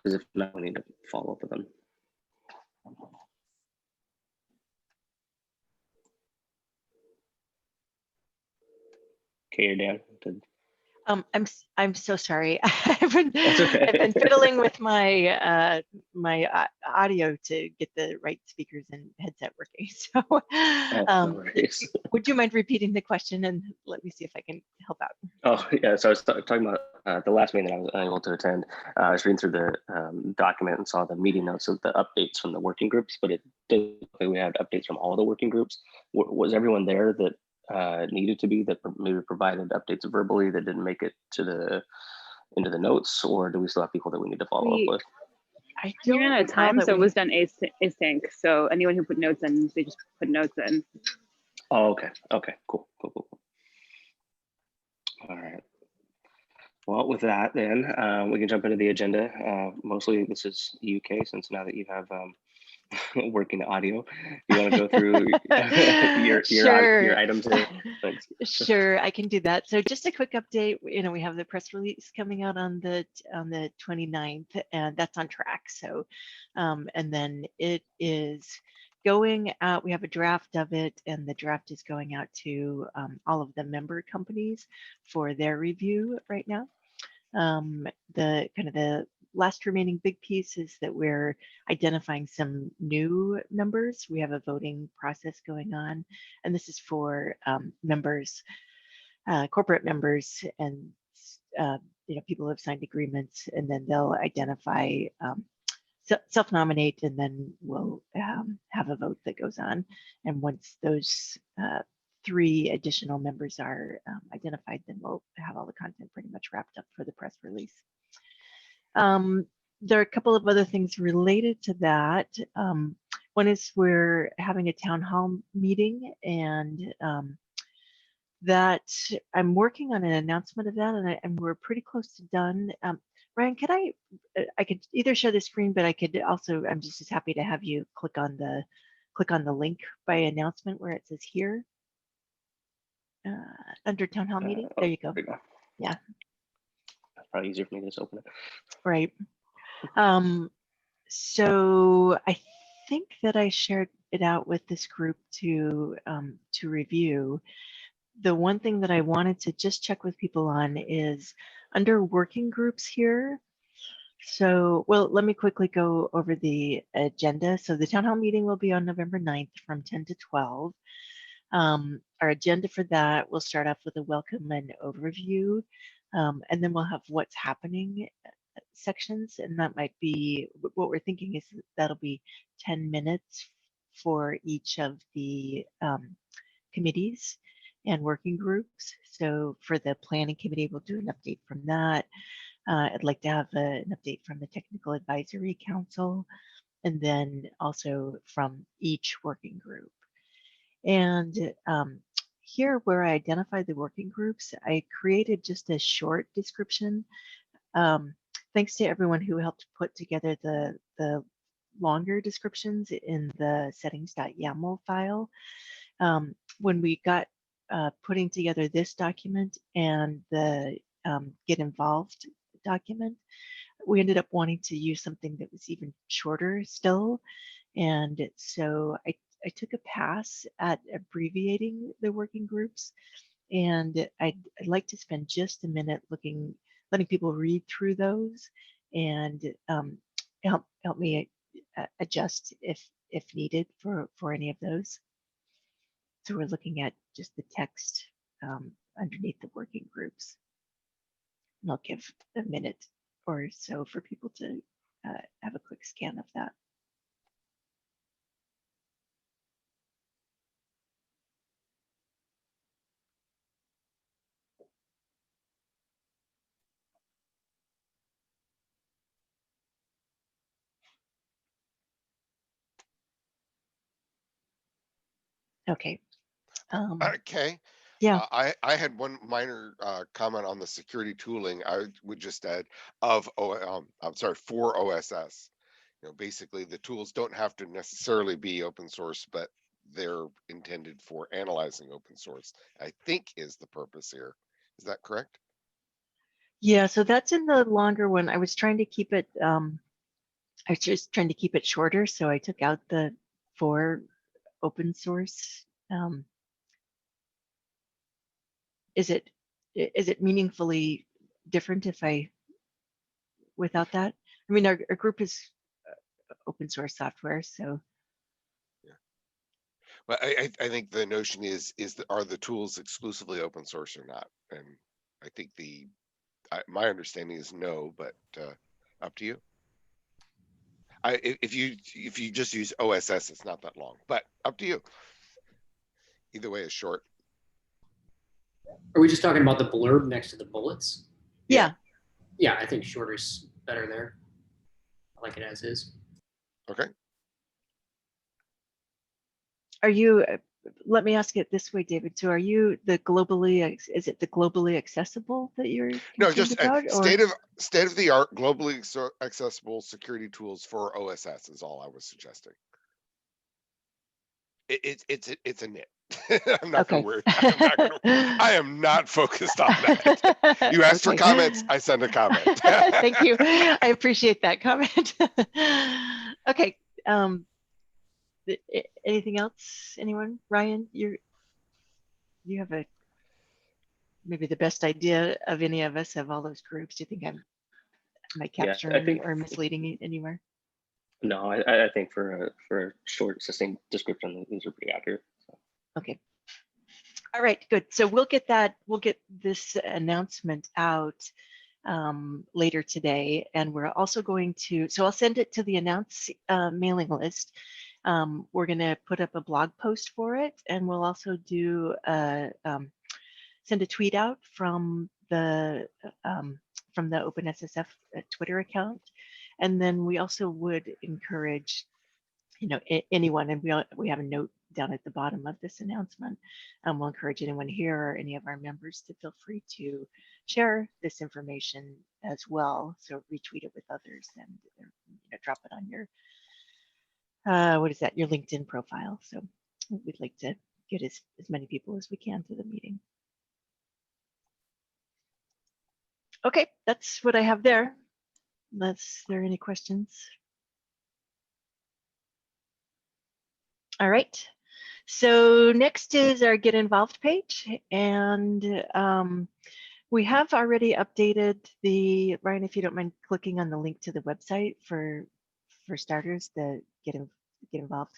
Because if not, we need to follow up with them. Okay, you're down. I'm so sorry. I've been okay. I've been fiddling with my my audio to get the right speakers and headset working. So, No would you mind repeating the question and let me see if I can help out? Oh yeah, so I was talking about the last meeting that I was unable to attend. I was reading through the document and saw the meeting notes of the updates from the working groups, but it did look like we had updates from all the working groups. Was everyone there that needed to be, that maybe provided updates verbally that didn't make it to into the notes, or do we still have people that we need to follow up with? I We ran out of time, so it was done async. So anyone who put notes in, they just put notes in. Oh, okay. Okay, cool. All right. Well, with that, then we can jump into the agenda. Mostly this is UK, since now that you have working audio, you want to go through your items here? Thanks. Sure, I can do that. So just a quick update. You know, we have the press release coming out on the 29th, and that's on track. So, and then it is going out. We have a draft of it, and the draft is going out to all of the member companies for their review right now. The kind of the last remaining big piece is that we're identifying some new members. We have a voting process going on, and this is for members, corporate members, and you know, people who have signed agreements, and then they'll identify, self-nominate, and then we'll have a vote that goes on. And once those 3 additional members are identified, then we'll have all the content pretty much wrapped up for the press release. There are a couple of other things related to that. One is we're having a town hall meeting, and that I'm working on an announcement of that, and we're pretty close to done. Ryan, could I could either share the screen, but I could also, I'm just as happy to have you click on the link by announcement where it says here under town hall meeting. There you go. There you go. Yeah. That's probably easier for me to just open it. Right. So I think that I shared it out with this group to review. The one thing that I wanted to just check with people on is under working groups here. So, well, let me quickly go over the agenda. So the town hall meeting will be on November 9th from 10 to 12. Our agenda for that will start off with a welcome and overview, and then we'll have what's happening sections, and that might be, what we're thinking is that'll be 10 minutes for each of the committees and working groups. So for the planning committee, we'll do an update from that. I'd like to have an update from the Technical Advisory Council, and then also from each working group. And here where I identified the working groups, I created just a short description. Thanks to everyone who helped put together the longer descriptions in the settings.yaml file. When we got putting together this document and the Get Involved document, we ended up wanting to use something that was even shorter still. And so I took a pass at abbreviating the working groups, and I'd like to spend just a minute letting people read through those and help me adjust if needed for any of those. So we're looking at just the text underneath the working groups. And I'll give a minute or so for people to have a quick scan of that. Okay. Okay. Yeah. I had one minor comment on the security tooling. I would just add for OSS. You know, basically the tools don't have to necessarily be open source, but they're intended for analyzing open source, I think is the purpose here. Is that correct? Yeah, so that's in the longer one. I was trying to keep it I was just trying to keep it shorter, so I took out the 4 open source. Is it meaningfully different if I without that? I mean, our group is open source software, so But I think the notion is are the tools exclusively open source or not? And I think my understanding is no, but up to you. If you just use OSS, it's not that long, but up to you. Either way is short. Are we just talking about the blurb next to the bullets? yeah. Yeah, I think shorter's better there. I like it as is. Okay. Are you? Let me ask it this way, David. So, are you the globally? Is it the globally accessible that you're No, concerned just about, or state of the art, globally accessible security tools for OSS is all I was suggesting. It's a nit. I'm not okay? gonna worry. I am not focused on that. You asked for comments, I send a comment. Thank you. I appreciate that comment. Okay. Anything else? Anyone? Ryan, you have maybe the best idea of any of us of all those groups. Do you think am I Yeah, capturing I think or misleading anywhere? no, I think for a short, succinct description, these are pretty accurate. So. Okay. All right, good. So we'll get this announcement out later today, and we're also going to, so I'll send it to the announce mailing list. We're going to put up a blog post for it, and we'll also do send a tweet out from the OpenSSF Twitter account, and then we also would encourage, anyone, and we have a note down at the bottom of this announcement. We'll encourage anyone here or any of our members to feel free to share this information as well. So retweet it with others and drop it on your what is that? Your LinkedIn profile. So we'd like to get as many people as we can to the meeting. Okay, that's what I have there. Unless there are any questions. All right. So next is our Get Involved page, and we have already updated the, Ryan, if you don't mind clicking on the link to the website for starters, the Get Involved.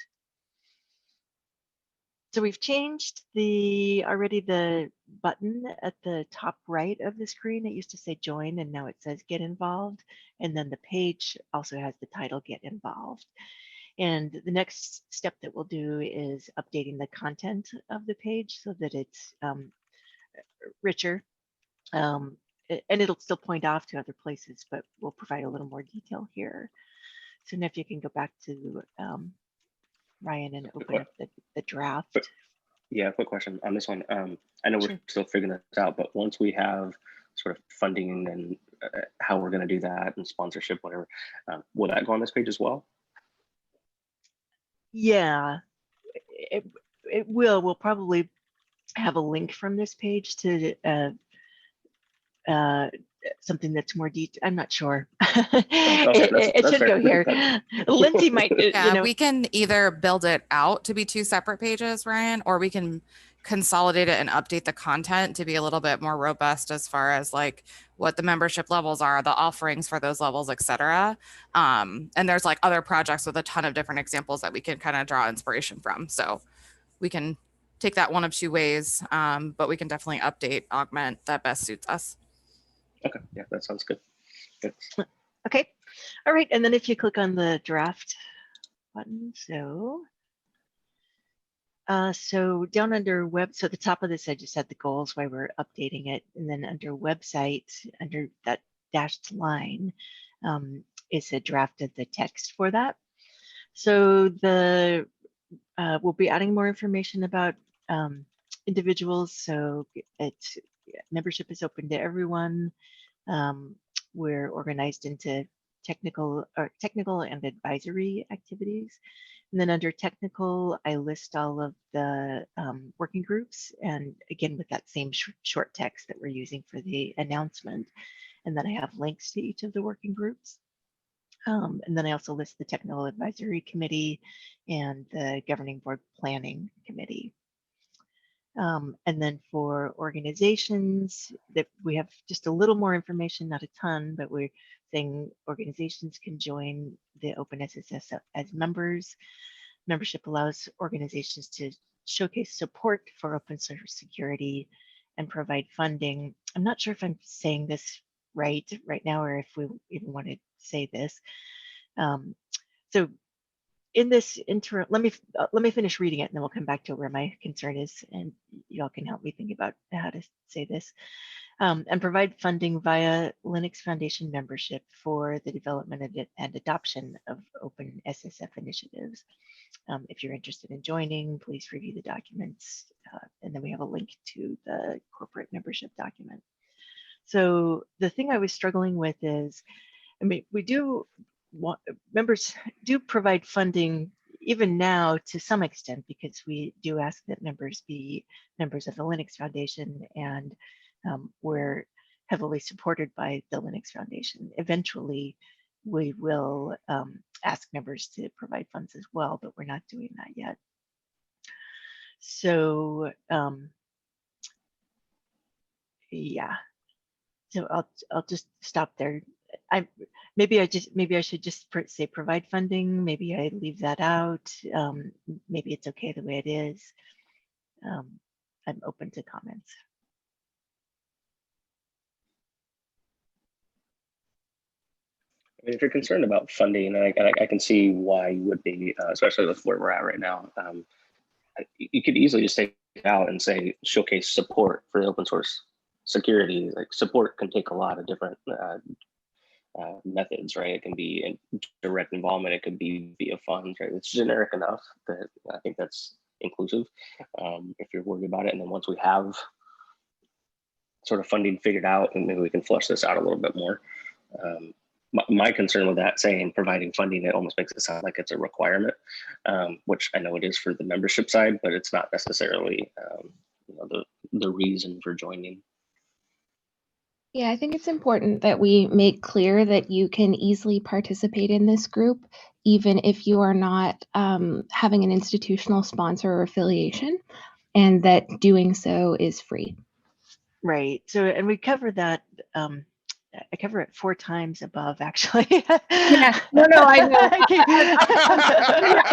So we've changed the button at the top right of the screen. It used to say join, and now it says Get Involved. And then the page also has the title Get Involved. And the next step that we'll do is updating the content of the page so that it's richer. And it'll still point off to other places, but we'll provide a little more detail here. So now if you can go back to Ryan and open up the draft. Yeah, quick question on this one. I know Sure. we're still figuring this out, but once we have sort of funding and how we're going to do that and sponsorship, whatever, will that go on this page as well? Yeah, it will. We'll probably have a link from this page to something that's more detailed. I'm not sure. It should go here. Lindsay might. Yeah, we can either build it out to be 2 separate pages, Ryan, or we can consolidate it and update the content to be a little bit more robust as far as like what the membership levels are, the offerings for those levels, etc. And there's like other projects with a ton of different examples that we can kind of draw inspiration from. So we can take that one of 2 ways, but we can definitely update, augment that best suits us. Okay, yeah, that sounds good. Okay, all right. And then if you click on the draft button, so down under web, so the top of this, I just had the goals while we're updating it. And then under website, under that dashed line, is a draft of the text for that. So we'll be adding more information about individuals. So membership is open to everyone. We're organized into technical and advisory activities. And then under technical, I list all of the working groups, and again with that same short text that we're using for the announcement. And then I have links to each of the working groups. And then I also list the Technical Advisory Committee and the Governing Board Planning Committee. And then for organizations, that we have just a little more information, not a ton, but we're saying organizations can join the OpenSSF as members. Membership allows organizations to showcase support for open source security and provide funding. I'm not sure if I'm saying this right now, or if we even want to say this. So in this interim, let me finish reading it, and then we'll come back to where my concern is, and y'all can help me think about how to say this. And provide funding via Linux Foundation membership for the development and adoption of OpenSSF initiatives. If you're interested in joining, please review the documents. And then we have a link to the corporate membership document. So the thing I was struggling with is, I mean, members do provide funding even now to some extent, because we do ask that members be members of the Linux Foundation, and we're heavily supported by the Linux Foundation. Eventually, we will ask members to provide funds as well, but we're not doing that yet. So yeah, so I'll just stop there. Maybe I should just say provide funding. Maybe I leave that out. Maybe it's okay the way it is. I'm open to comments. I mean, if you're concerned about funding, I can see why you would be, especially with where we're at right now. You could easily just take it out and say showcase support for open source security. Like, support can take a lot of different methods, right? It can be in direct involvement, it could be via funds, right? It's generic enough that I think that's inclusive, if you're worried about it. And then once we have sort of funding figured out, and maybe we can flush this out a little bit more. My concern with that saying providing funding, it almost makes it sound like it's a requirement, which I know it is for the membership side, but it's not necessarily the reason for joining. Yeah, I think it's important that we make clear that you can easily participate in this group, even if you are not having an institutional sponsor or affiliation, and that doing so is free. Right. So, and we cover that. I cover it 4 times above, actually. Yeah. No, I know. I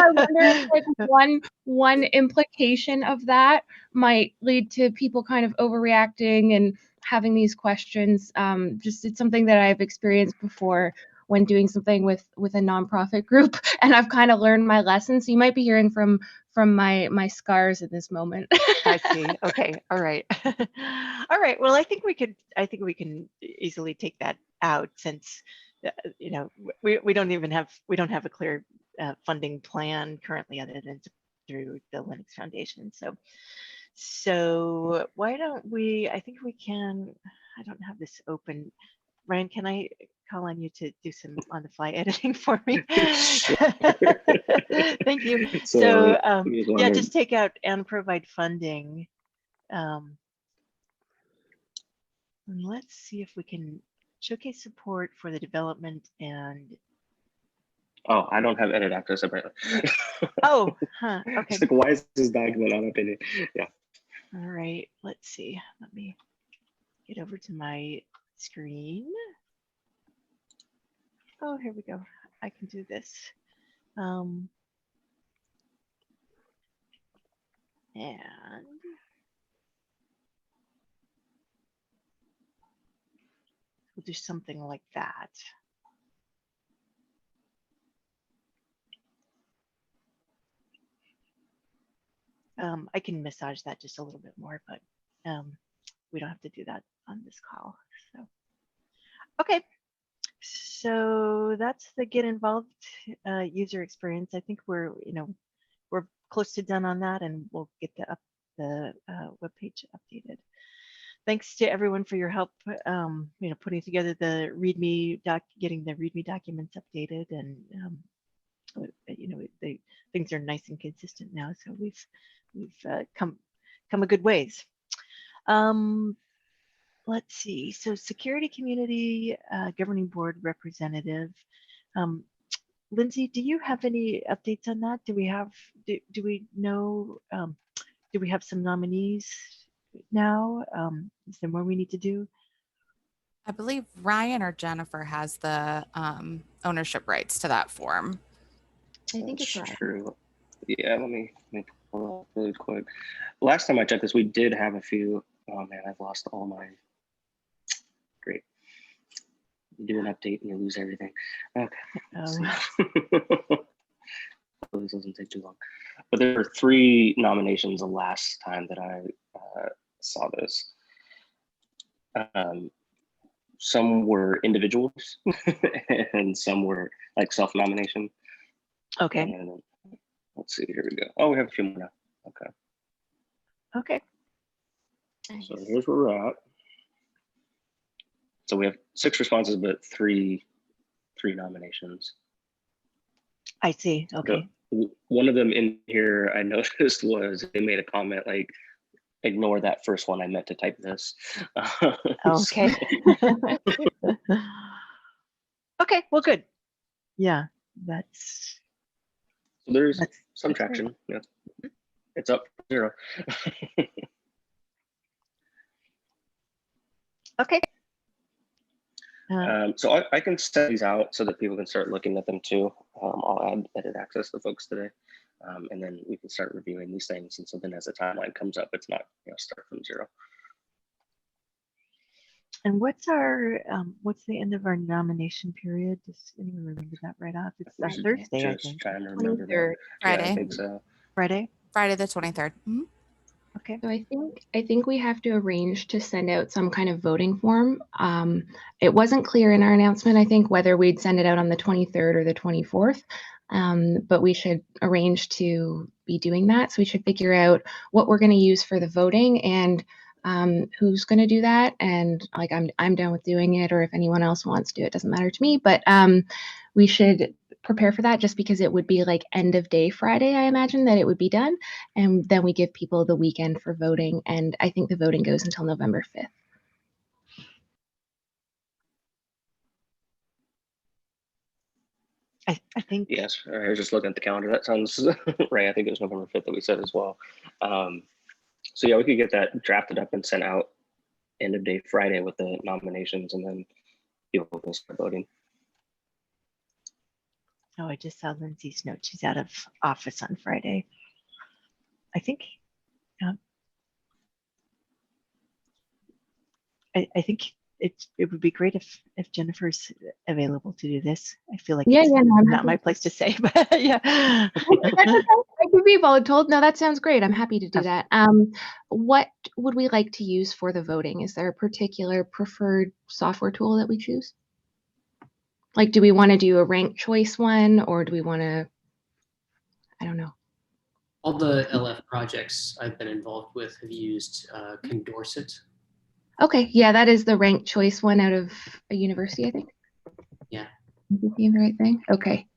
wonder if like one implication of that might lead to people kind of overreacting and having these questions. Just it's something that I've experienced before when doing something with a nonprofit group, and I've kind of learned my lesson. So you might be hearing from my scars in this moment. I see. Okay. All right. All right. Well, I think we can easily take that out, since we don't have a clear funding plan currently, other than through the Linux Foundation. So why don't we? I think we can. I don't have this open. Ryan, can I call on you to do some on the fly editing for me? Thank you. So yeah, just take out and provide funding. And let's see if we can showcase support for the development and. Oh, I don't have edit access apparently. Oh, huh. Okay. It's like, why is this document not updated? Yeah. All right. Let's see. Let me get over to my screen. Oh, here we go. I can do this. And we'll do something like that. I can massage that just a little bit more, but we don't have to do that on this call. So, okay. So that's the get involved user experience. I think we're close to done on that, and we'll get the webpage updated. Thanks to everyone for your help, putting together the README getting the README documents updated, and things are nice and consistent now. So we've come a good ways. let's see. So security community governing board representative. Lindsay, do you have any updates on that? Do we have, do we know, do we have some nominees now? Is there more we need to do? I believe Ryan or Jennifer has the ownership rights to that form. I think it's That's right. true. Yeah, let me pull up really quick. Last time I checked this, we did have a few. Oh man, I've lost all my. Great. You do an update and you lose everything. Okay. let's see. This doesn't take too long. But there were 3 nominations the last time that I saw this. Some were individuals and some were like self-nomination. Okay. And let's see, here we go. Oh, we have a few more now. Okay. Okay. So here's where we're at. So we have 6 responses, but three nominations. I see. Okay. One of them in here I noticed was they made a comment like, ignore that first one, I meant to type this. Okay. Okay, well, good. Yeah, that's. So there's some that's great. traction. Yeah. It's up 0. Okay. So I can set these out so that people can start looking at them too. I'll add edit access to folks today. And then we can start reviewing these things. And so then as the timeline comes up, it's not, start from 0. And what's the end of our nomination period? Does anyone remember that right off? It's Thursday, I Just think. trying to remember 23rd. that. Yeah, I Friday. think so. Friday? Friday the 23rd. Mhm. Okay. So I think we have to arrange to send out some kind of voting form. It wasn't clear in our announcement, I think, whether we'd send it out on the 23rd or the 24th, but we should arrange to be doing that. So we should figure out what we're going to use for the voting and who's going to do that. And like I'm down with doing it, or if anyone else wants to do it, doesn't matter to me. But we should prepare for that, just because it would be like end of day Friday, I imagine that it would be done. And then we give people the weekend for voting. And I think the voting goes until November 5th. I think. Yes, I was just looking at the calendar. That sounds right. I think it was November 5th that we said as well. So yeah, we could get that drafted up and sent out end of day Friday with the nominations, and then people can start voting. Oh, I just saw Lindsay's note. She's out of office on Friday. I think. I think it would be great if Jennifer's available to do this. I feel like it's no, not my place to say, but yeah. I could be told. No, that sounds great. I'm happy to do that. What would we like to use for the voting? Is there a particular preferred software tool that we choose? Like, do we want to do a ranked choice one, or do we want to, I don't know. All the LF projects I've been involved with have used Condorcet. Okay, yeah, that is the ranked choice one out of a university, I think. Yeah. Is the right thing? Okay,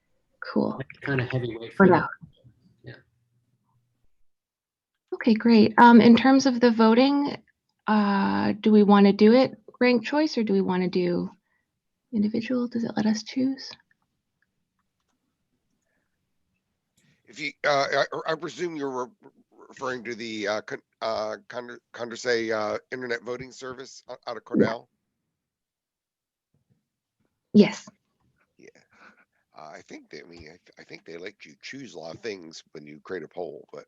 cool. Kind of heavyweight for now. that. Yeah. Okay, great. In terms of the voting, do we want to do it ranked choice, or do we want to do individual? Does it let us choose? If you, I presume you're referring to the Condorcet internet voting service out of Cornell. Yes. Yeah, I think they. I mean, I think they let you choose a lot of things when you create a poll, but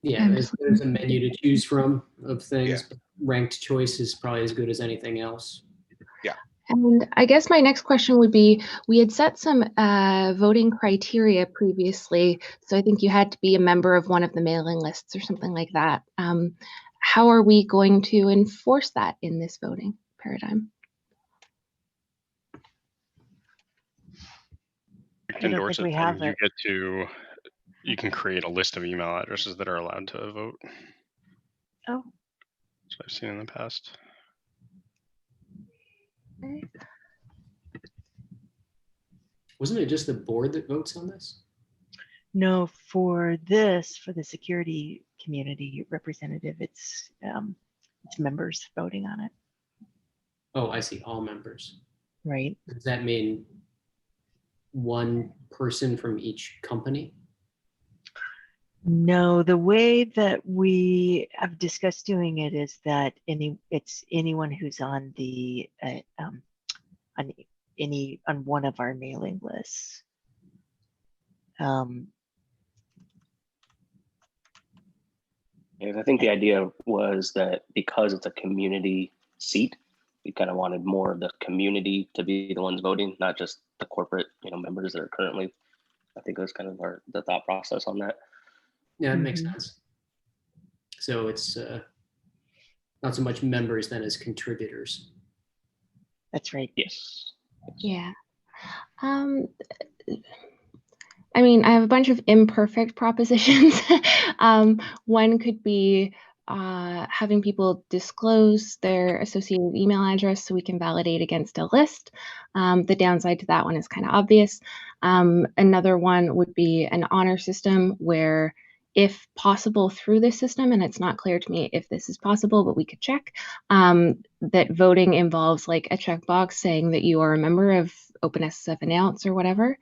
Yeah, there's a menu to choose from of things. But ranked choice is probably as good as anything else. Yeah. And I guess my next question would be, we had set some voting criteria previously. So I think you had to be a member of one of the mailing lists or something like that. How are we going to enforce that in this voting paradigm? I don't think we have it. You can create a list of email addresses that are allowed to vote. Oh. So I've seen in the past. Okay. Wasn't it just the board that votes on this? No, for the security community representative, it's It's members voting on it, Oh, I see, all members. right? Does that mean one person from each company? No, the way that we have discussed doing it is that it's anyone who's on the on one of our mailing lists. And I think the idea was that because it's a community seat, we kind of wanted more of the community to be the ones voting, not just the corporate, members that are currently. I think it was kind of the thought process on that. Yeah, it makes sense. So it's not so much members then as contributors. That's right. Yes. Yeah. I mean, I have a bunch of imperfect propositions. One could be having people disclose their associated email address so we can validate against a list. The downside to that one is kind of obvious. Another one would be an honor system where, if possible through this system, and it's not clear to me if this is possible, but we could check, that voting involves like a checkbox saying that you are a member of OpenSSF Announce or whatever.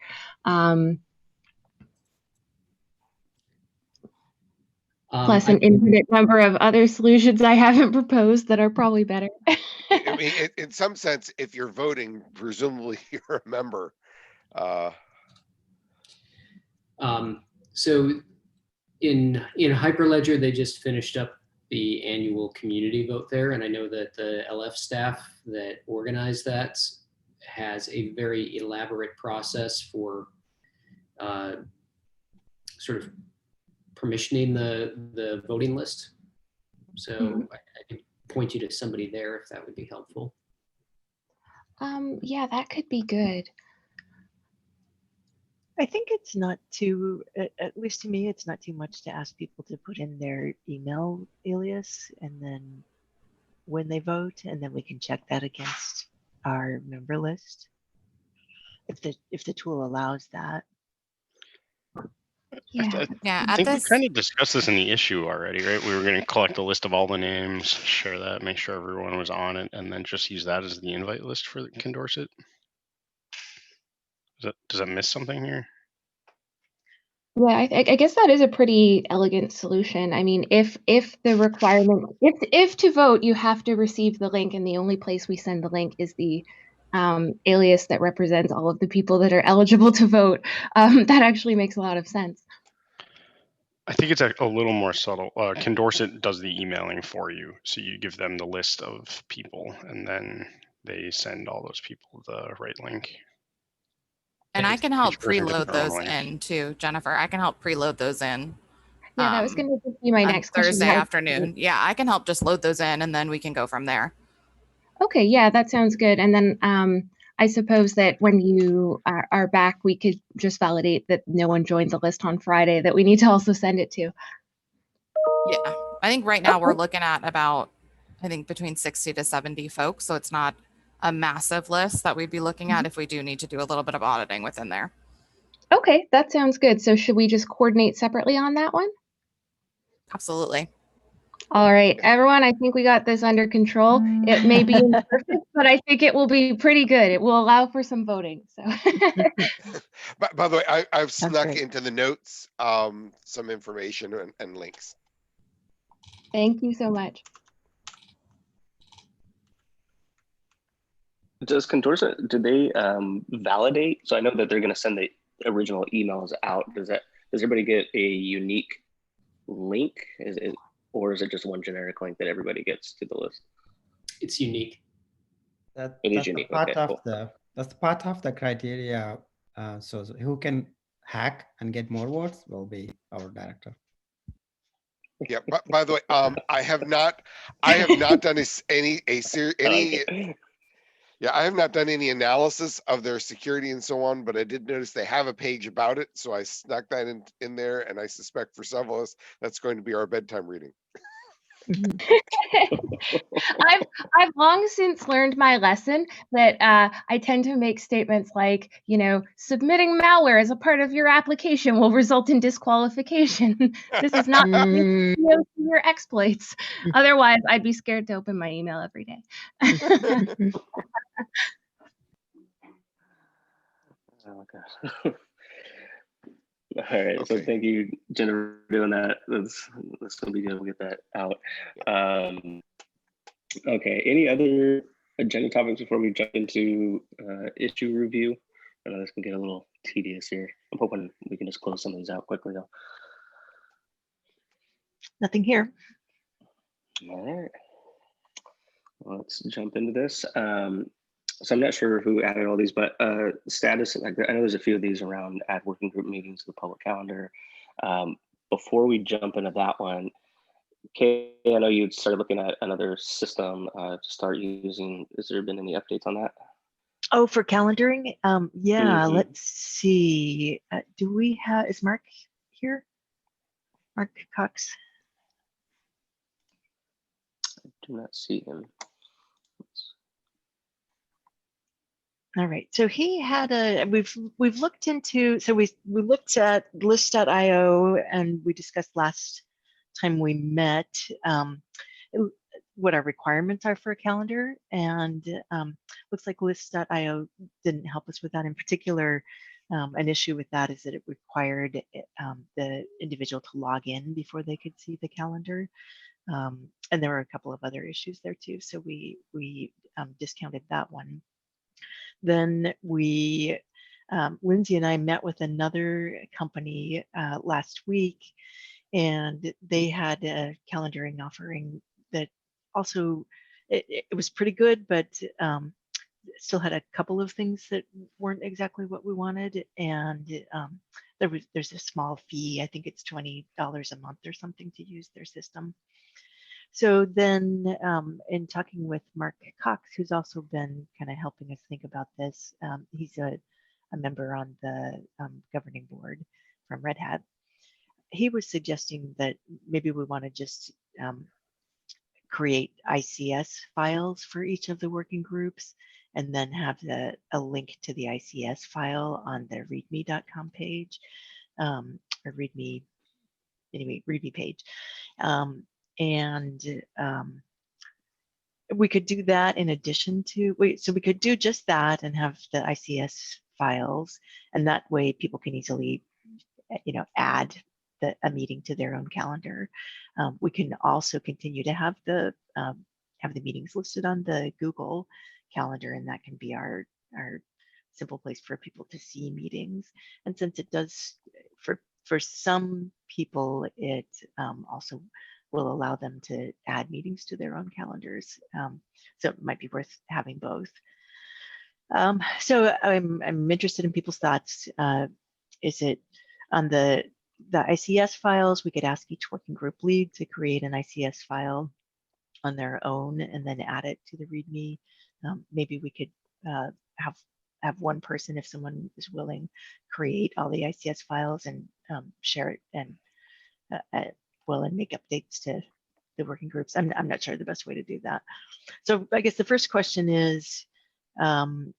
Plus an infinite number of other solutions I haven't proposed that are probably better. I mean, in some sense, if you're voting, presumably you're a member. So in Hyperledger, they just finished up the annual community vote there, and I know that the LF staff that organized that has a very elaborate process for sort of permissioning the voting list. So I could point you to somebody there if that would be helpful. Yeah, that could be good. I think it's not too, at least to me, it's not too much to ask people to put in their email alias and then when they vote, and then we can check that against our member list if the tool allows that. Yeah. Yeah, I think we kind of discussed this in the issue already, right? We were going to collect a list of all the names, share that, make sure everyone was on it, and then just use that as the invite list for Condorcet. Does that miss something here? Yeah, I guess that is a pretty elegant solution. I mean, if the requirement, if to vote, you have to receive the link, and the only place we send the link is the alias that represents all of the people that are eligible to vote, that actually makes a lot of sense. I think it's a little more subtle. Condorcet does the emailing for you. So you give them the list of people and then they send all those people the right link. And I can help Each person gets preload their own those link. in too, Jennifer. I can help preload those in. Yeah, that was going to be my on next question. Thursday afternoon. Yeah, I can help just load those in and then we can go from there. Okay, yeah, that sounds good. And then I suppose that when you are back, we could just validate that no one joined the list on Friday that we need to also send it to. Yeah, I think right now we're looking at about, I think between 60 to 70 folks. So it's not a massive list that we'd be looking at if we do need to do a little bit of auditing within there. Okay, that sounds good. So should we just coordinate separately on that one? Absolutely. All right, everyone, I think we got this under control. It may be imperfect, but I think it will be pretty good. It will allow for some voting. So. By the way, I've snuck great. into the notes some information and links. Thank you so much. Does Condorcet, do they validate? So I know that they're going to send the original emails out. Does everybody get a unique link? Or is it just one generic link that everybody gets to the list? It's unique. It is unique. Part Okay, of cool. that's part of the criteria. So who can hack and get more votes will be our director. Yeah. By the way, I have not done I have not done any analysis of their security and so on, but I did notice they have a page about it. So I snuck that in there, and I suspect for several of us, that's going to be our bedtime reading. I've long since learned my lesson that I tend to make statements like, submitting malware as a part of your application will result in disqualification. This is not your exploits. Otherwise, I'd be scared to open my email every day. Oh gosh. All right, so Okay. thank you, Jennifer, for doing that. That's gonna be good. We'll get that out. Okay, any other agenda topics before we jump into issue review? I know this can get a little tedious here. I'm hoping we can just close some of these out quickly though. Nothing here. All right, let's jump into this. So I'm not sure who added all these, but status, like I know there's a few of these around add working group meetings to the public calendar. Before we jump into that one, Kay, I know you started looking at another system to start using. Has there been any updates on that? Oh, for calendaring? Yeah, Mhm. let's see. Do we have, is Mark here? Mark Cox? I do not see him. All right, so he had we've looked into, so we looked at list.io and we discussed last time we met what our requirements are for a calendar, and looks like list.io didn't help us with that. In particular, an issue with that is that it required the individual to log in before they could see the calendar. And there were a couple of other issues there too, so we discounted that one. Then we, Lindsay and I met with another company last week, and they had a calendaring offering that also, it was pretty good, but still had a couple of things that weren't exactly what we wanted. And there's a small fee, I think it's $20 a month or something to use their system. So then in talking with Mark Cox, who's also been kind of helping us think about this, he's a member on the governing board from Red Hat. He was suggesting that maybe we want to just create ICS files for each of the working groups and then have a link to the ICS file on the readme.com page, or readme, anyway, readme page. We could do that in addition to, so we could do just that and have the ICS files, and that way people can easily, add a meeting to their own calendar. We can also continue to have the meetings listed on the Google Calendar, and that can be our simple place for people to see meetings. And since it does, for some people, it also will allow them to add meetings to their own calendars. So it might be worth having both. So I'm interested in people's thoughts. Is it on the ICS files? We could ask each working group lead to create an ICS file on their own and then add it to the README. Maybe we could have one person, if someone is willing, create all the ICS files and share it and and make updates to the working groups. I'm not sure the best way to do that. So I guess the first question is, does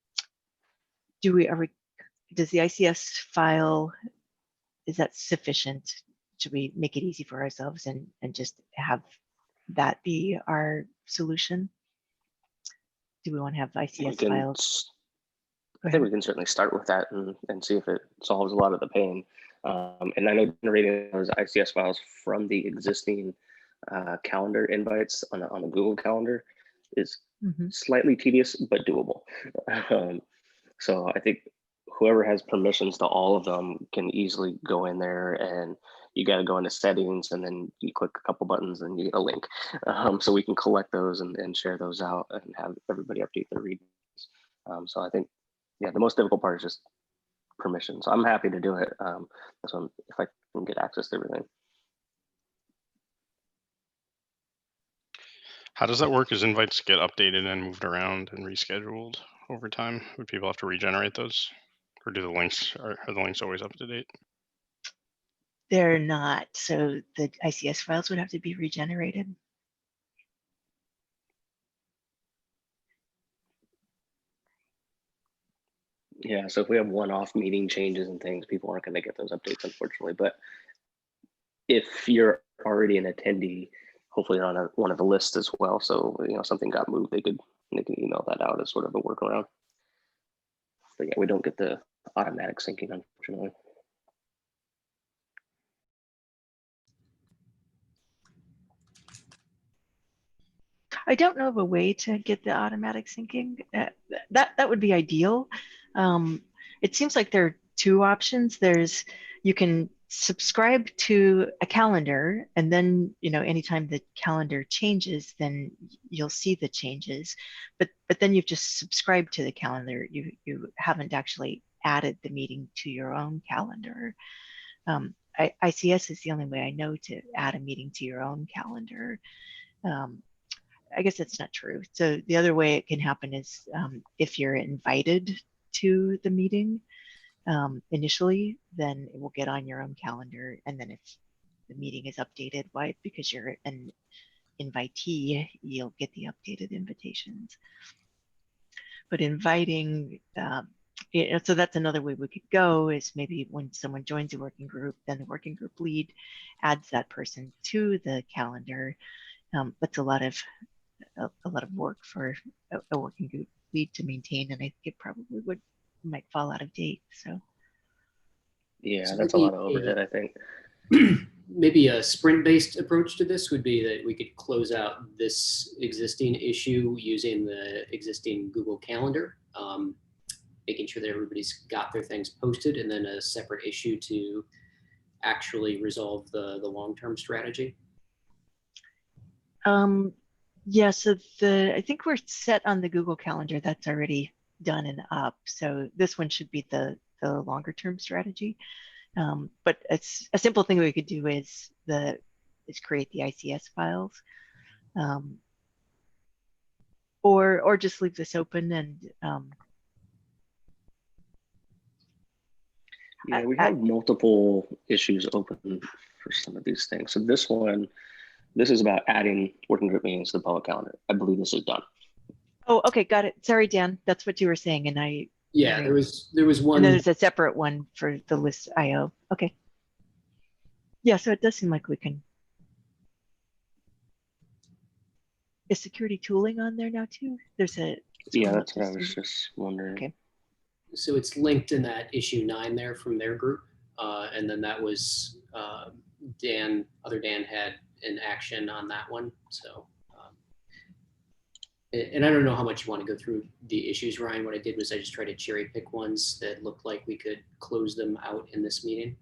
the ICS file, is that sufficient? Should we make it easy for ourselves and just have that be our solution? Do we want to have ICS files? I think we can certainly start with that and see if it solves a lot of the pain. And I know generating those ICS files from the existing calendar invites on a Google Calendar is slightly tedious, but doable. So I think whoever has permissions to all of them can easily go in there, and you got to go into settings and then you click a couple buttons and you get a link. So we can collect those and share those out and have everybody update their readings. So I think, yeah, the most difficult part is just permissions. I'm happy to do it. So if I can get access to everything. How does that work? As invites get updated and moved around and rescheduled over time? Would people have to regenerate those, or do the links are the links always up to date? They're not. So the ICS files would have to be regenerated. Yeah, so if we have one-off meeting changes and things, people aren't going to get those updates, unfortunately. But if you're already an attendee, hopefully you're on one of the lists as well. So something got moved, they could email that out as sort of a workaround. But yeah, we don't get the automatic syncing, unfortunately. I don't know of a way to get the automatic syncing. That would be ideal. It seems like there are two options. You can subscribe to a calendar, and then anytime the calendar changes, then you'll see the changes. But then you've just subscribed to the calendar. You haven't actually added the meeting to your own calendar. ICS is the only way I know to add a meeting to your own calendar. I guess that's not true. So the other way it can happen is if you're invited to the meeting initially, then it will get on your own calendar. And then if the meeting is updated, why? Because you're an invitee, you'll get the updated invitations. But inviting, so that's another way we could go, is maybe when someone joins a working group, then the working group lead adds that person to the calendar. That's a lot of work for a working group lead to maintain, and I think it probably might fall out of date. So yeah, So that's a lot of overhead, I think. Maybe a sprint-based approach to this would be that we could close out this existing issue using the existing Google Calendar, making sure that everybody's got their things posted, and then a separate issue to actually resolve the long-term strategy. Yeah, so I think we're set on the Google Calendar. That's already done and up. So this one should be the longer term strategy. But it's a simple thing we could do is create the ICS files, or just leave this open and yeah, we have multiple issues open for some of these things. So this is about adding working group meetings to the public calendar. I believe this is done. Oh, okay, got it. Sorry, Dan, that's what you were saying, and yeah, there was one. And then there's a separate one for the list IO. Okay. Yeah, so it does seem like we can. Is security tooling on there now too? Yeah, that's what I was just wondering. Okay. So it's linked in that issue 9 there from their group, and then that was Dan had an action on that one. So, and I don't know how much you want to go through the issues, Ryan. What I did was I just tried to cherry pick ones that looked like we could close them out in this meeting.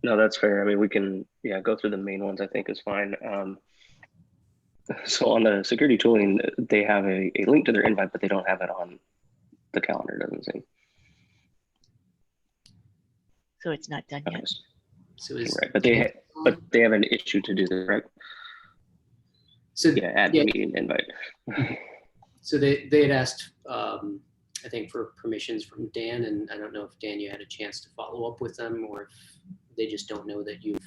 No, that's fair. I mean, we can, go through the main ones, I think is fine. So on the security tooling, they have a link to their invite, but they don't have it on the calendar, doesn't seem. So it's not done yet. So it's right, but they have an issue to do this, right? So yeah, add the meeting invite. So they had asked, I think, for permissions from Dan, and I don't know if Dan, you had a chance to follow up with them, or if they just don't know that you've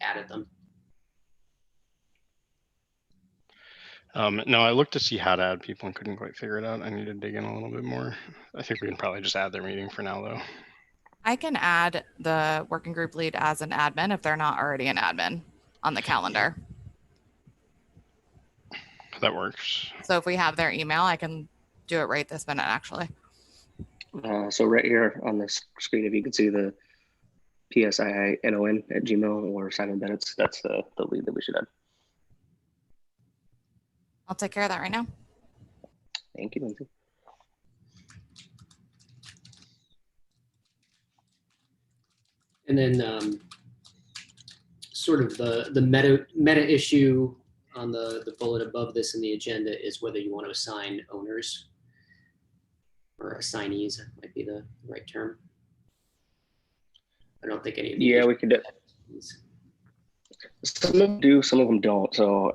added them. No, I looked to see how to add people and couldn't quite figure it out. I need to dig in a little bit more. I think we can probably just add their meeting for now, though. I can add the working group lead as an admin if they're not already an admin on the calendar. That works. So if we have their email, I can do it right this minute, actually. So right here on this screen, if you can see the PSIINON@gmail or Simon Bennett's, that's the lead that we should add. I'll take care of that right now. Thank you, Lindsay. And then sort of the meta issue on the bullet above this in the agenda is whether you want to assign owners or assignees, might be the right term. I don't think any of Yeah, we could do. Some of them do, some of them don't. So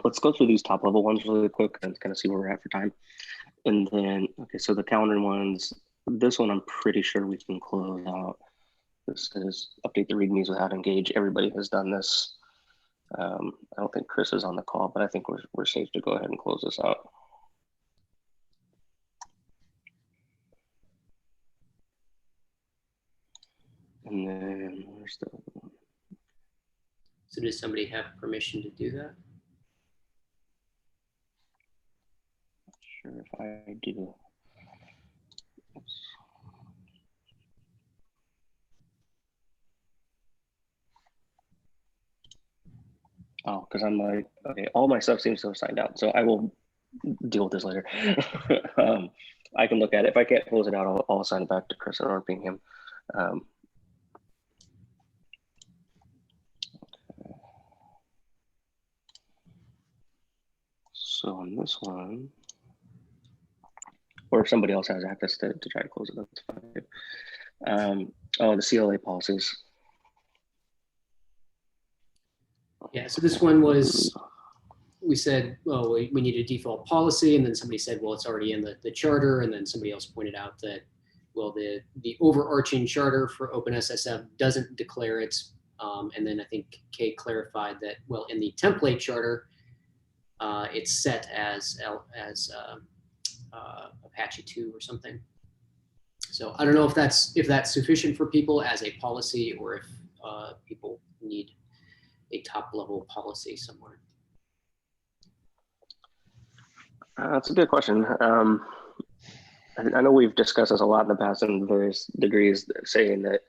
let's go through these top level ones really quick and kind of see where we're at for time. And then, okay, so the calendar ones, this one I'm pretty sure we can close out. This is update the readmes without engage. Everybody has done this. I don't think Chris is on the call, but I think we're safe to go ahead and close this out. And then where's the So does somebody have permission to do that? Not sure if I do. Oops. Oh, because I'm like, okay, all my stuff seems to have signed out, so I will deal with this later. I can look at it. If I can't close it out, I'll assign it back to Chris or ping him. So on this one, or if somebody else has access to try to close it, that's fine. Oh, the CLA policies. Yeah, so this one was, we said, well, we need a default policy, and then somebody said, well, it's already in the charter, and then somebody else pointed out that, well, the overarching charter for OpenSSF doesn't declare it, and then I think Kay clarified that, well, in the template charter, it's set as Apache 2 or something. So I don't know if that's sufficient for people as a policy, or if people need a top level policy somewhere. That's a good question. I know we've discussed this a lot in the past in various degrees, saying that,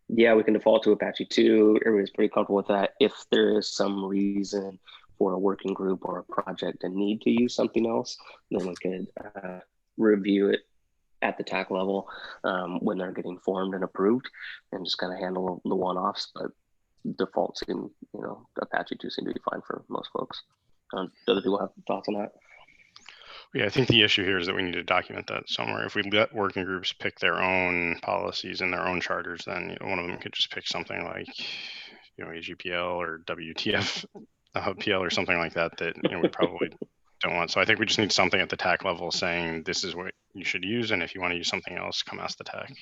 yeah, we can default to Apache 2. Everybody's pretty comfortable with that. If there is some reason for a working group or a project to need to use something else, then we could review it at the TAC level when they're getting formed and approved, and just kind of handle the one-offs. But default seem, Apache 2 seem to be fine for most folks. Do other people have thoughts on that? Yeah, I think the issue here is that we need to document that somewhere. If we let working groups pick their own policies and their own charters, then one of them could just pick something like, AGPL or WTF PL or something like that we probably don't want. So I think we just need something at the TAC level saying this is what you should use, and if you want to use something else, come ask the TAC.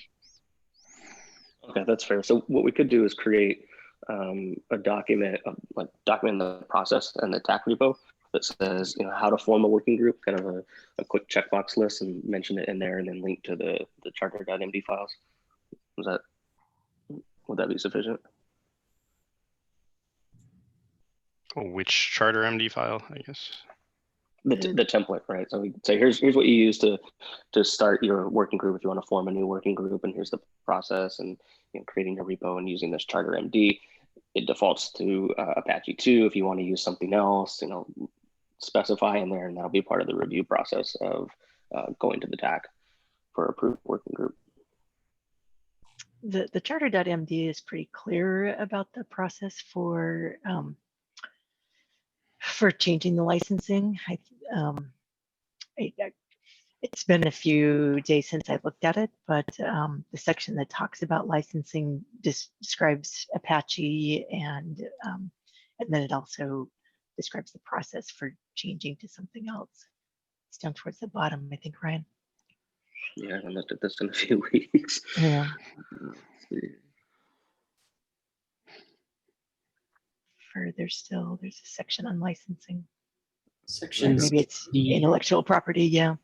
Okay, that's fair. So what we could do is create a document, document the process and the TAC repo that says, how to form a working group, kind of a quick checkbox list, and mention it in there, and then link to the charter.md files. Would that be sufficient? Which charter MD file, I guess? The template, right? So we say, here's what you use to start your working group if you want to form a new working group, and here's the process, and creating a repo and using this charter MD. It defaults to Apache 2. If you want to use something else, specify in there, and that'll be part of the review process of going to the TAC for approved working group. The charter.md is pretty clear about the process for changing the licensing. It's been a few days since I looked at it, but the section that talks about licensing describes Apache, and then it also describes the process for changing to something else. It's down towards the bottom, I think, Ryan. Yeah, I haven't looked at this in a few weeks. Yeah. Further still, there's a section on licensing. Section maybe it's the intellectual property, yeah.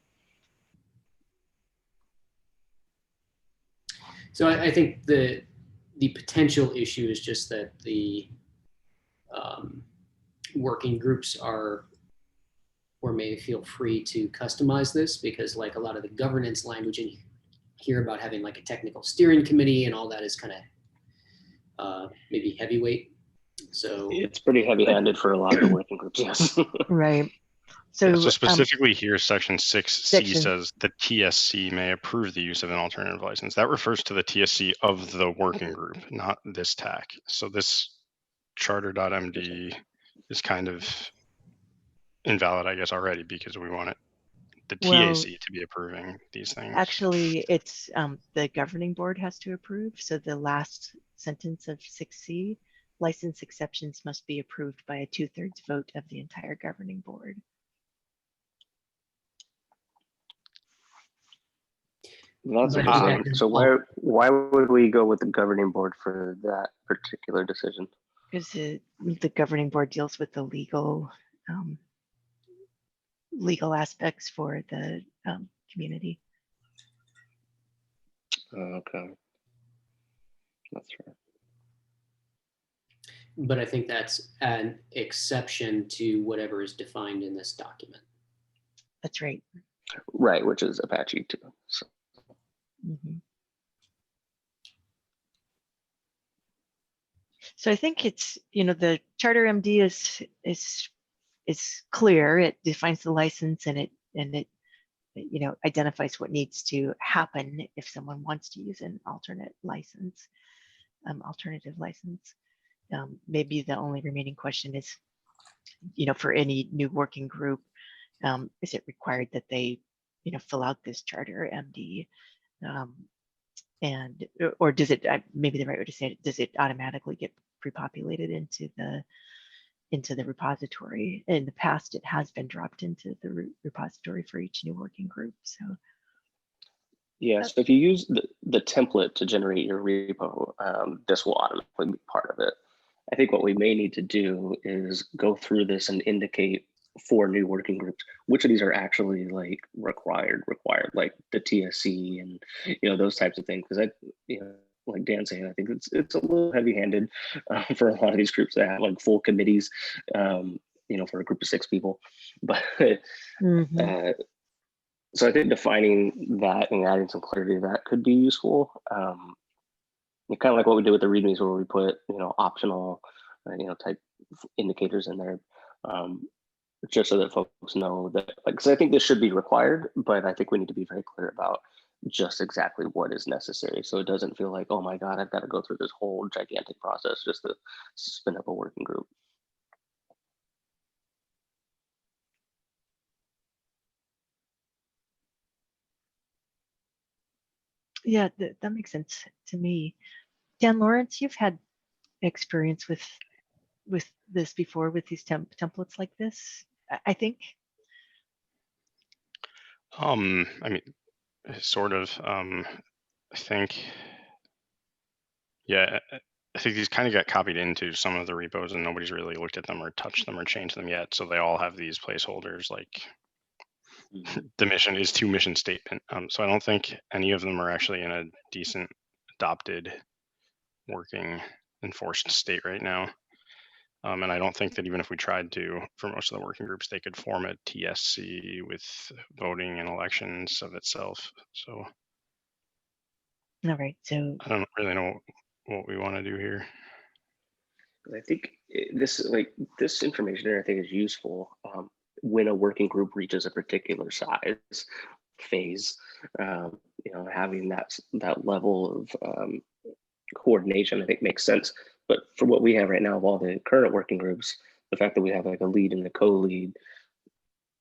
So I think the potential issue is just that the working groups are, or may feel free to customize this, because like a lot of the governance language in here about having like a technical steering committee and all that is kind of maybe heavyweight. So it's pretty heavy-handed for a lot of the working groups, yes. Right. So specifically here, section 6C says the TSC may approve the use of an alternative license. That refers to the TSC of the working group, not this TAC. So this charter.md is kind of invalid, I guess, already, because we want the TAC to be approving these things. Actually, it's the governing board has to approve. So the last sentence of 6C, license exceptions must be approved by a 2/3 vote of the entire governing board. That's interesting. So why would we go with the governing board for that particular decision? Because the governing board deals with the legal legal aspects for the community. Okay, that's right. But I think that's an exception to whatever is defined in this document. That's right. Right, which is Apache too. So. So I think it's, you know, the Charter MD is clear. It defines the license and it you know, identifies what needs to happen if someone wants to use an alternate license, alternative license. Maybe the only remaining question is, you know, for any new working group, is it required that they, you know, fill out this Charter MD? And or does it, maybe the right way to say it, does it automatically get pre-populated into the repository? In the past, it has been dropped into the repository for each new working group. So yeah, so if you use the template to generate your repo, this will automatically be part of it. I think what we may need to do is go through this and indicate for new working groups which of these are actually like required, like the TSC and, you know, those types of things. Because I, you know, like Dan saying, I think it's a little heavy-handed for a lot of these groups that have like full committees, you know, for a group of 6 people. But so I think defining that and adding some clarity to that could be useful. Kind of like what we did with the READMEs, where we put, you know, optional, you know, type indicators in there, just so that folks know that, like, because I think this should be required, but I think we need to be very clear about just exactly what is necessary, so it doesn't feel like, oh my God, I've got to go through this whole gigantic process just to spin up a working group. yeah, that makes sense to me. Dan Lawrence, you've had experience with this before, with these templates like this, I think. I mean, sort of. I think, yeah, I think these kind of got copied into some of the repos and nobody's really looked at them or touched them or changed them yet. So they all have these placeholders like the mission is to mission statement. So I don't think any of them are actually in a decent adopted working enforced state right now. And I don't think that even if we tried to, for most of the working groups, they could form a TSC with voting and elections of itself. So All right, so I don't really know what we want to do here. I think this information here, I think, is useful when a working group reaches a particular size phase. You know, having that level of coordination, I think, makes sense. But for what we have right now of all the current working groups, the fact that we have like a lead and a co-lead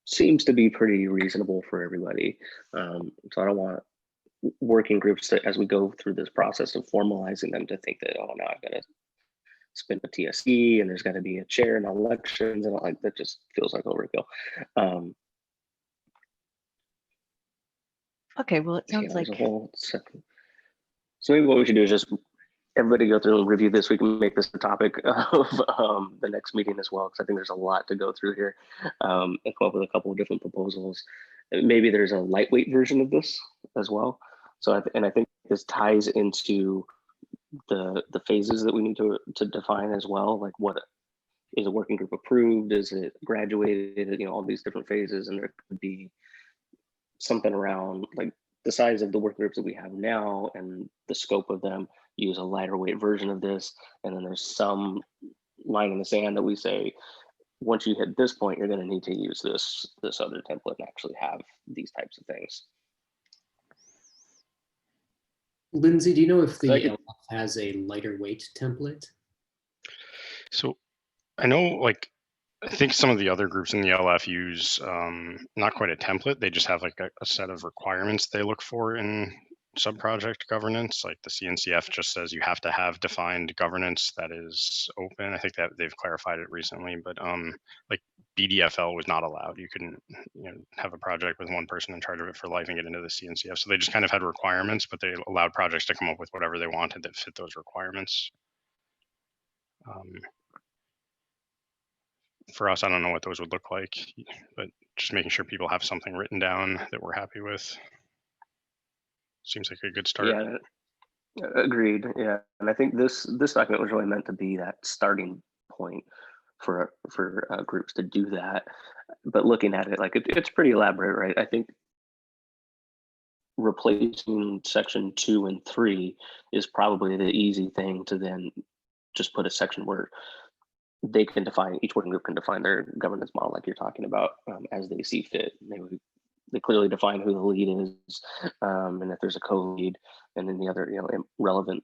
seems to be pretty reasonable for everybody. So I don't want working groups to, as we go through this process of formalizing them, to think that, oh, now I've got to spin a TSC and there's got to be a chair and elections, and like that just feels like overkill. okay, well, it sounds like a whole second. So maybe what we should do is just everybody go through and review this. We can make this the topic of the next meeting as well, because I think there's a lot to go through here, and come up with a couple of different proposals. Maybe there's a lightweight version of this as well. So I think this ties into the phases that we need to define as well. Like, what is a working group approved? Is it graduated? You know, all these different phases, and there could be something around like the size of the working groups that we have now and the scope of them. Use a lighter weight version of this, and then there's some line in the sand that we say, once you hit this point, you're going to need to use this other template and actually have these types of things. Lindsay, do you know if the LF has a lighter weight template? So I know, like, I think some of the other groups in the LF use not quite a template. They just have like a set of requirements they look for in sub-project governance. Like the CNCF just says you have to have defined governance that is open. I think that they've clarified it recently, but like BDFL was not allowed. You couldn't, you know, have a project with one person in charge of it for life and get into the CNCF. So they just kind of had requirements, but they allowed projects to come up with whatever they wanted that fit those requirements. for us, I don't know what those would look like, but just making sure people have something written down that we're happy with seems like a good start. Yeah, agreed. Yeah, and I think this document was really meant to be that starting point for groups to do that. But looking at it, like it's pretty elaborate, right? I think replacing section 2 and 3 is probably the easy thing to then just put a section where they can define, each working group can define their governance model like you're talking about as they see fit. They clearly define who the lead is, and if there's a co-lead, and then the other relevant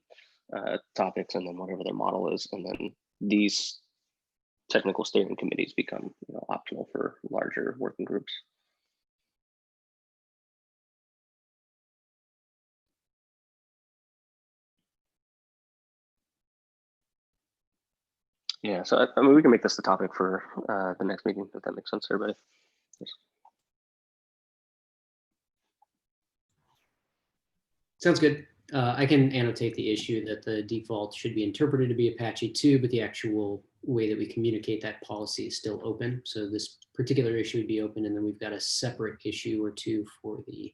topics, and then whatever their model is, and then these technical steering committees become optional for larger working groups. Yeah, so I mean, we can make this the topic for the next meeting, if that makes sense to everybody. Yes. Sounds good. I can annotate the issue that the default should be interpreted to be Apache 2, but the actual way that we communicate that policy is still open. So this particular issue would be open, and then we've got a separate issue or two for the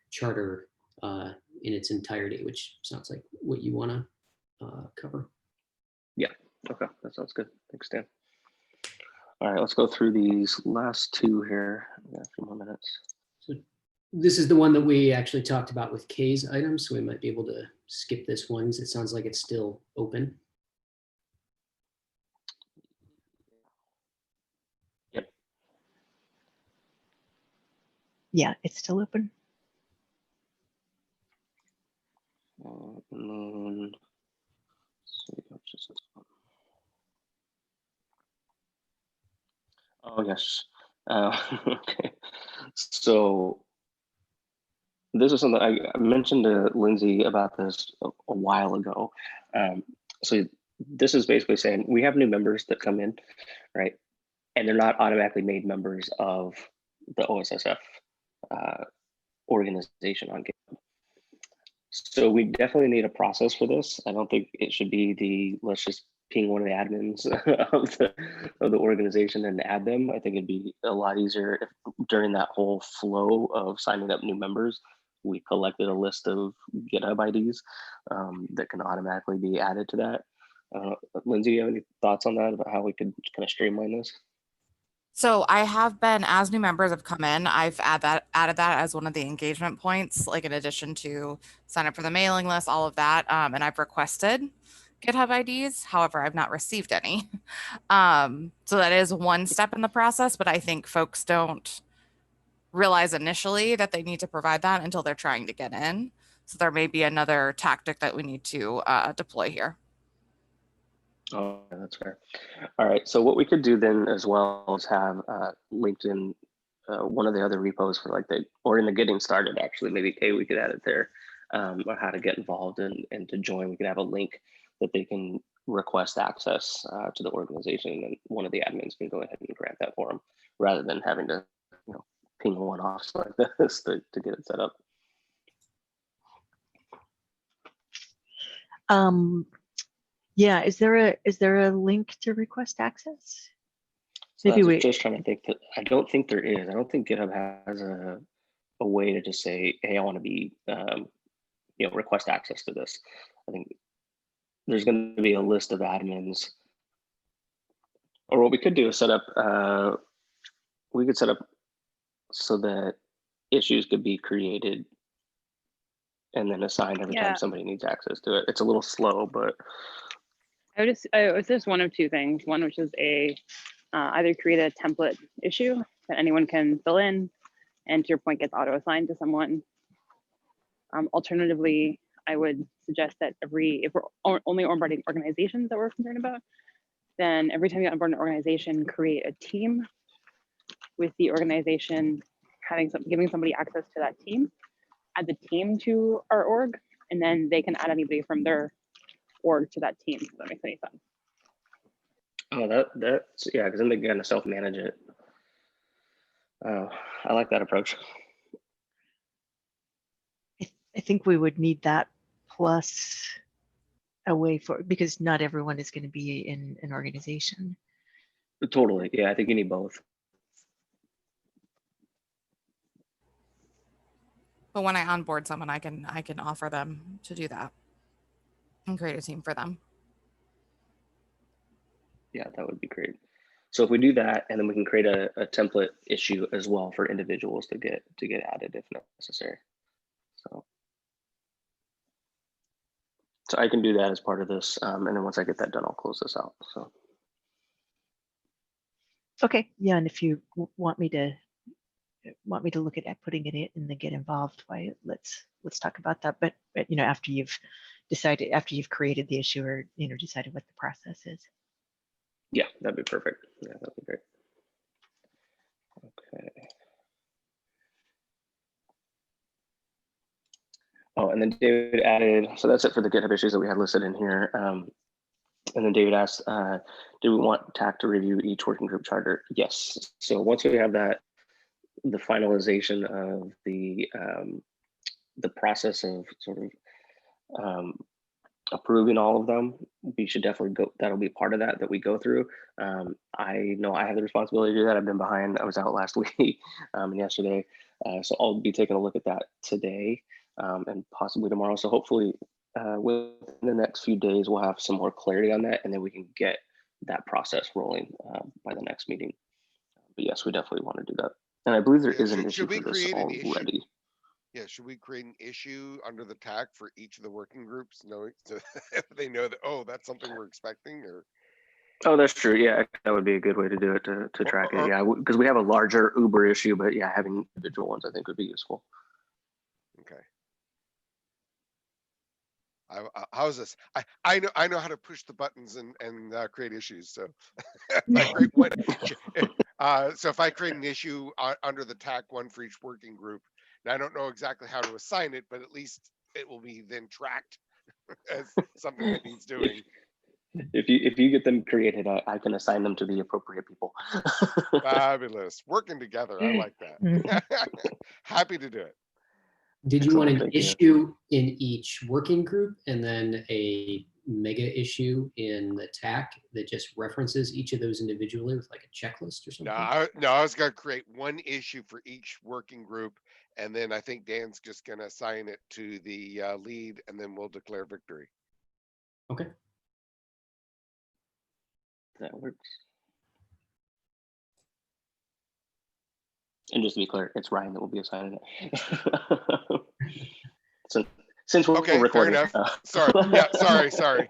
charter in its entirety, which sounds like what you want to cover. Yeah, okay, that sounds good. Thanks, Dan. All right, let's go through these last two here. We got a few more minutes. So this is the one that we actually talked about with Kay's items, so we might be able to skip this one because it sounds like it's still open. Yep. Yeah, it's still open. And then, let's see, what's this one? Oh yes. Okay. So this is something I mentioned to Lindsay about this a while ago. So this is basically saying we have new members that come in, right? And they're not automatically made members of the OSSF organization on GitHub. So we definitely need a process for this. I don't think it should be let's just ping one of the admins of the organization and add them. I think it'd be a lot easier if during that whole flow of signing up new members, we collected a list of GitHub IDs that can automatically be added to that. Lindsay, you have any thoughts on that about how we could kind of streamline this? So I have been, as new members have come in, I've added that as one of the engagement points, like in addition to sign up for the mailing list, all of that. And I've requested GitHub IDs. However, I've not received any. So that is one step in the process, but I think folks don't realize initially that they need to provide that until they're trying to get in. So there may be another tactic that we need to deploy here. Oh, that's fair. All right, so what we could do then as well is have linked in one of the other repos for or in the getting started, actually, maybe Kay, we could add it there, or how to get involved and to join. We could have a link that they can request access to the organization, and one of the admins can go ahead and grant that for them, rather than having to ping one off like this to get it set up. Yeah, is there a link to request access? So Maybe I was just trying to think that I don't think there is. I don't think GitHub has a way to just say, hey, I want to be, request access to this. I think there's going to be a list of admins, or what we could do is set up, we could set up so that issues could be created and then assigned every time somebody needs access to it. It's a little slow, but it's just one of two things. One, which is either create a template issue that anyone can fill in, and to your point, gets auto assigned to someone. Alternatively, I would suggest that if we're only onboarding organizations that we're concerned about, then every time you onboard an organization, create a team with the organization giving somebody access to that team, add the team to our org, and then they can add anybody from their org to that team, if that makes any sense. Oh, that's yeah, because then they kind of self-manage it. I like that approach. I think we would need that plus a way because not everyone is going to be in an organization. Totally. Yeah, I think you need both. But when I onboard someone, I can offer them to do that and create a team for them. Yeah, that would be great. So if we do that, and then we can create a template issue as well for individuals to get added if necessary. So I can do that as part of this, and then once I get that done, I'll close this out. So Okay, yeah, and if you want me to look at putting it in and then get involved, why let's talk about that. But you know, after you've created the issue or decided what the process is. yeah, that'd be perfect. Yeah, that'd be great. Okay. Oh, and then David added, so that's it for the GitHub issues that we had listed in here. And then David asked, do we want TAC to review each working group charter? Yes. So once we have that, the finalization of the process of sort of approving all of them, we should definitely go, that'll be part of that we go through. I know I have the responsibility to do that. I've been behind, I was out last week and yesterday. So I'll be taking a look at that today and possibly tomorrow. So hopefully within the next few days, we'll have some more clarity on that, and then we can get that process rolling by the next meeting. But yes, we definitely want to do that. And I believe there is an issue for this already. Yeah, should we create an issue under the TAC for each of the working groups, knowing so they know that, oh, that's something we're expecting? Or oh, that's true. Yeah, that would be a good way to do it, to track it. Yeah, because we have a larger Uber issue, but yeah, having individual ones I think would be useful. Okay. How's this? I know how to push the buttons and create issues. So if I create one, so if I create an issue under the TAC one for each working group, and I don't know exactly how to assign it, but at least it will be then tracked as something that needs doing. If you get them created, I can assign them to the appropriate people. Fabulous. Working together. I like that. Happy to do it. Did you want an issue in each working group and then a mega issue in the TAC that just references each of those individually with like a checklist or something? No, I was going to create one issue for each working group, and then I think Dan's just going to assign it to the lead, and then we'll declare victory. Okay. That works. And just to be clear, it's Ryan that will be assigning it. So since we're recording. Fair enough. Sorry. Yeah, sorry.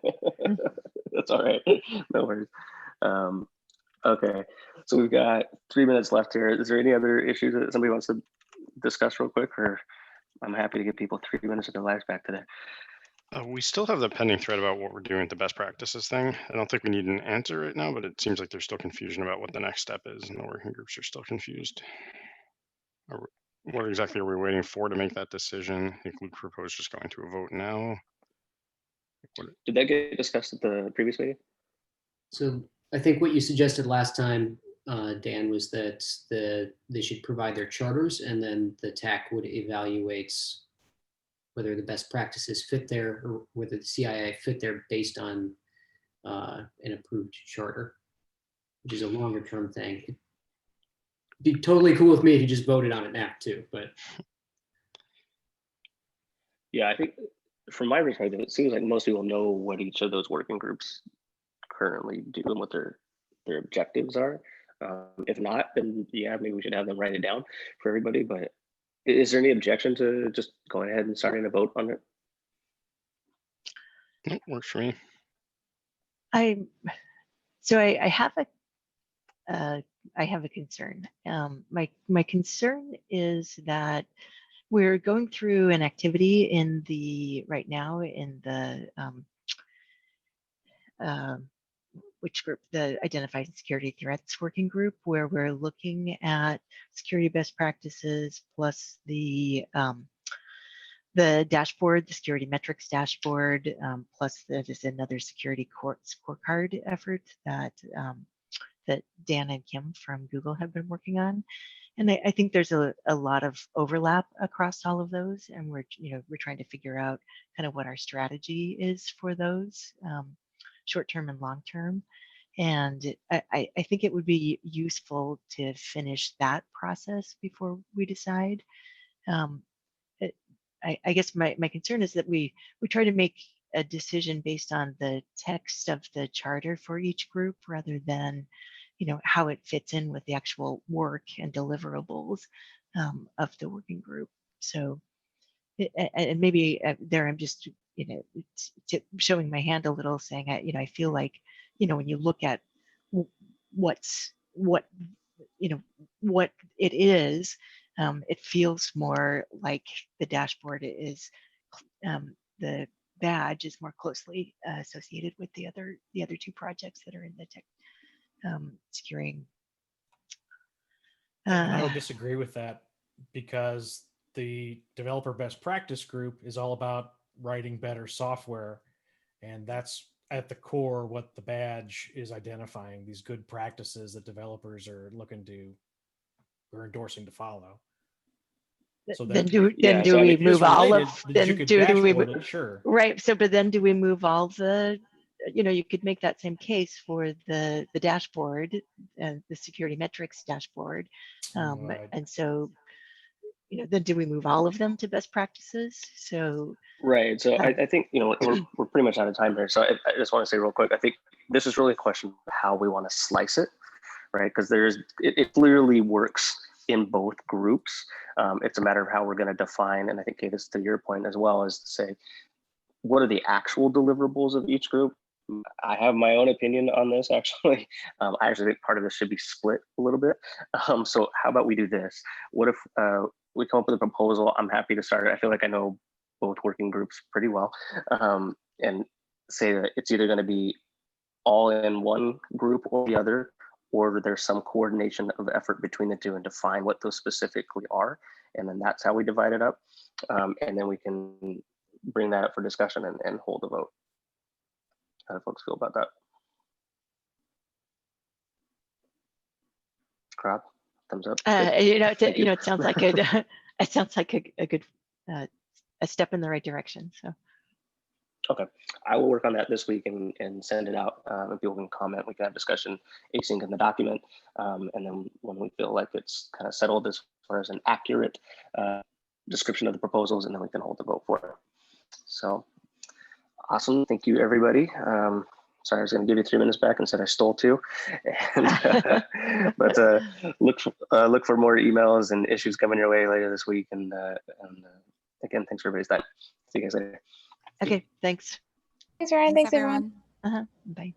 That's all right. No worries. Okay, so we've got 3 minutes left here. Is there any other issues that somebody wants to discuss real quick, or I'm happy to give people 3 minutes of their lives back today. We still have the pending thread about what we're doing with the best practices thing. I don't think we need an answer right now, but it seems like there's still confusion about what the next step is, and the working groups are still confused. What exactly are we waiting for to make that decision? I think we proposed just going to a vote now. Did that get discussed at the previous meeting? So I think what you suggested last time, Dan, was that they should provide their charters, and then the TAC would evaluate whether the best practices fit there, or whether the CII fit there based on an approved charter, which is a longer term thing. It'd be totally cool with me if you just voted on it now too, but. Yeah, I think from my perspective, it seems like most people know what each of those working groups currently do and what their objectives are. If not, then yeah, maybe we should have them write it down for everybody. But is there any objection to just going ahead and starting a vote on it? It works for me. I have a concern. My concern is that we're going through an activity right now in the which group, the Identifying Security Threats Working Group, where we're looking at security best practices plus the dashboard, the security metrics dashboard, plus that is another security scorecard effort that Dan and Kim from Google have been working on. And I think there's a lot of overlap across all of those, and we're trying to figure out kind of what our strategy is for those, short term and long term. And I think it would be useful to finish that process before we decide. I guess my concern is that we try to make a decision based on the text of the charter for each group rather than, how it fits in with the actual work and deliverables of the working group. So, and maybe there I'm just, showing my hand a little, saying, I feel like, when you look at what it is, it feels more like the dashboard is, the badge is more closely associated with the other two projects that are in the tech securing. And I would disagree with that, because the developer best practice group is all about writing better software. And that's at the core what the badge is identifying, these good practices that developers are looking to or endorsing to follow. So Then that do so we if it is move all related, of then you then could do we dashboard it, sure. right? So, but then do we move all the, you could make that same case for the dashboard and the security metrics dashboard, Right. and so, then do we move all of them to best practices? So Right. So I think, we're pretty much out of time here. So I just want to say real quick, I think this is really a question of how we want to slice it, right? Because it clearly works in both groups. It's a matter of how we're going to define, and I think, Kate, this to your point as well, is to say, what are the actual deliverables of each group? I have my own opinion on this, actually. I actually think part of this should be split a little bit. So how about we do this? What if we come up with a proposal? I'm happy to start it. I feel like I know both working groups pretty well, and say that it's either going to be all in one group or the other, or there's some coordination of effort between the two and define what those specifically are. And then that's how we divide it up. And then we can bring that up for discussion and hold a vote. How do folks feel about that? Crap, thumbs up. It sounds like it sounds like a good a step in the right direction. So. Okay, I will work on that this week and send it out. If people can comment, we can have discussion async in the document. And then when we feel like it's kind of settled as far as an accurate description of the proposals, and then we can hold the vote for it. So awesome, thank you everybody. Sorry, I was going to give you 3 minutes back and said I stole 2. And, but look for more emails and issues coming your way later this week. And again, thanks for everybody's time. See you guys later. Okay, thanks. Thanks, Ryan. Thanks, everyone. Bye.